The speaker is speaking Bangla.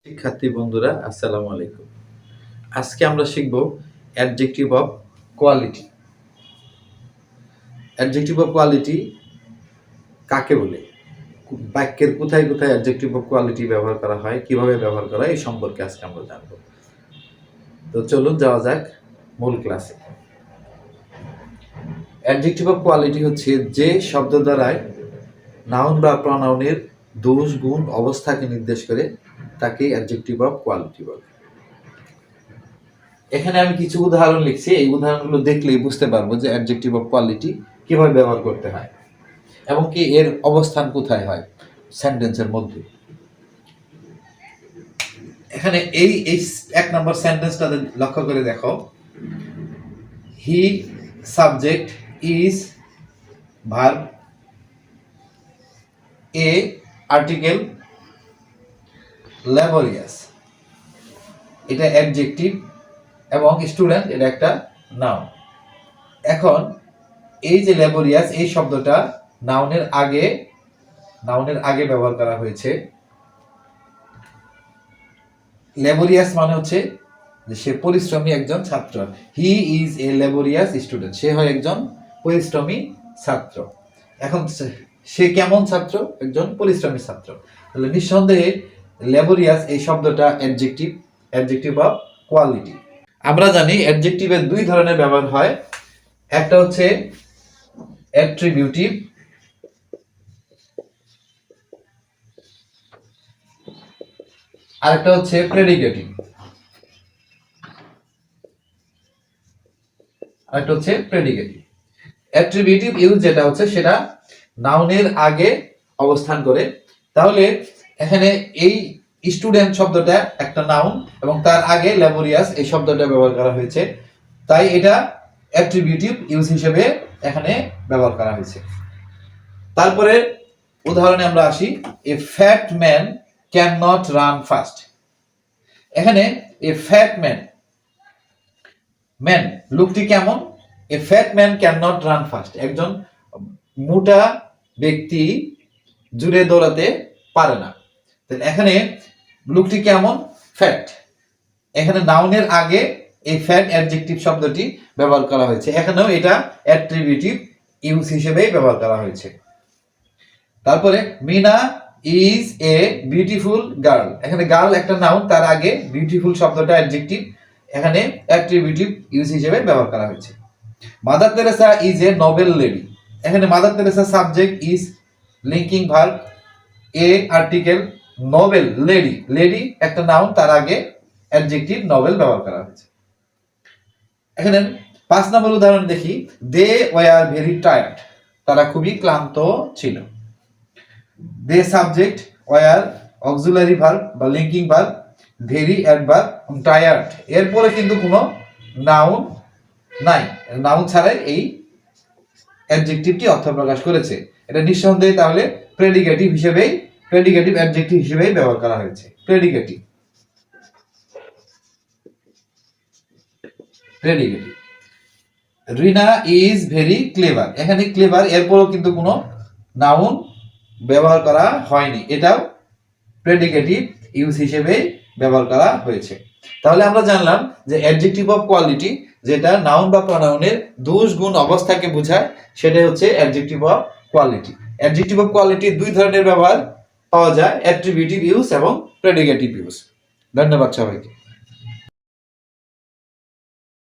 শিক্ষার্থী বন্ধুরা আসসালামু আলাইকুম। আজকে আমরা শিখব adjective of quality. Adjective of quality কাকে বলে, বাক্যের কোথায় কোথায় অ্যাডজেক্টিভ অফ কোয়ালিটি ব্যবহার করা হয়, কিভাবে ব্যবহার করা হয় এই সম্পর্কে আজকে আমরা জানব। তো চলুন যাওয়া যাক মূল ক্লাসে। অ্যাডজেক্টিভ অফ কোয়ালিটি হচ্ছে যে শব্দ দ্বারায় নাউন বা প্রনাউনের দোষ গুণ অবস্থাকে নির্দেশ করে তাকে অ্যাডজেক্টিভ অফ কোয়ালিটি বলে। এখানে আমি কিছু উদাহরণ লিখছি, এই উদাহরণগুলো দেখলেই বুঝতে পারবো যে অ্যাডজেক্টিভ অফ কোয়ালিটি কিভাবে ব্যবহার করতে হয় এবং কি এর অবস্থান কোথায় হয় সেন্টেন্সের মধ্যে। এখানে এই এক নম্বর সেন্টেন্সটা লক্ষ্য করে দেখো, he subject is verb, a article laborious, এটা অ্যাডজেক্টিভ এবং স্টুডেন্ট এটা একটা নাউন। এখন এই যে ল্যাবোরিয়াস এই শব্দটা নাউনের আগে ব্যবহার করা হয়েছে। ল্যাবোরিয়াস মানে হচ্ছে যে সে পরিশ্রমী একজন ছাত্র। হি ইজ এ ল্যাবোরিয়াস স্টুডেন্ট, সে হয় একজন পরিশ্রমী ছাত্র। এখন সে কেমন ছাত্র? একজন পরিশ্রমী ছাত্র। তাহলে নিঃসন্দেহে ল্যাবোরিয়াস এই শব্দটা অ্যাডজেক্টিভ অফ কোয়ালিটি। আমরা জানি অ্যাডজেক্টিভের দুই ধরনের ব্যবহার হয়, একটা হচ্ছে অ্যাট্রিবিউটিভ আর একটা হচ্ছে প্রেডিকেটিভ। অ্যাট্রিবিউটিভ ইউজ যেটা হচ্ছে সেটা নাউনের আগে অবস্থান করে। তাহলে এখানে এই স্টুডেন্ট শব্দটা একটা নাউন এবং তার আগে ল্যাবোরিয়াস এই শব্দটা ব্যবহার করা হয়েছে, তাই এটা অ্যাট্রিবিউটিভ ইউজ হিসেবে এখানে ব্যবহার করা হয়েছে। তারপরে উদাহরণে আমরা আসি, a fat man can not run fast. এখানে এ ফ্যাট ম্যান লোকটি কেমন? A fat man can not run fast, একজন মোটা ব্যক্তি জুড়ে দৌড়াতে পারে না। এখানে লোকটি কেমন? ফ্যাট। এখানে নাউনের আগে এই ফ্যাট অ্যাডজেক্টিভ শব্দটি ব্যবহার করা হয়েছে, এখানেও এটা অ্যাট্রিবিউটিভ ইউজ হিসেবেই ব্যবহার করা হয়েছে। তারপরে Mina is a beautiful girl, এখানে গার্ল একটা নাউন, তার আগে বিউটিফুল শব্দটা অ্যাডজেক্টিভ, এখানে অ্যাট্রিবিউটিভ ইউজ হিসেবে ব্যবহার করা হয়েছে। Mother Teresa is a noble lady, এখানে Mother Teresa subject is linking verb, a article noble lady একটা নাউন, তার আগে অ্যাডজেক্টিভ নোবেল ব্যবহার করা হয়েছে। এখানে 5 নম্বর উদাহরণ দেখি, দে ওয়ার ভেরি টায়ার্ড, তারা খুবই ক্লান্ত ছিল। They subject were auxiliary verb বা linking verb, very adverb, tired এরপরে কিন্তু কোনো নাউন নাই, নাউন ছাড়াই এই অ্যাডজেক্টিভটি অর্থ প্রকাশ করেছে। এটা নিঃসন্দেহে তাহলে প্রেডিকেটিভ অ্যাডজেক্টিভ হিসেবেই ব্যবহার করা হয়েছে। Predicative Rina is very clever, এখানে ক্লেভার এরপরও কিন্তু কোনো নাউন ব্যবহার করা হয়নি, এটাও প্রেডিকেটিভ ইউজ হিসেবে ব্যবহার করা হয়েছে। তাহলে আমরা জানলাম যে অ্যাডজেক্টিভ অফ কোয়ালিটি যেটা নাউন বা প্রনাউনের দোষ গুণ অবস্থাকে বোঝায়, সেটা হচ্ছে adjective of quality. Adjective of কোয়ালিটির দুই ধরনের ব্যবহার পাওয়া যায়, অ্যাট্রিবিউটিভ ইউজ এবং প্রেডিকেটিভ ইউজ। ধন্যবাদ সবাইকে।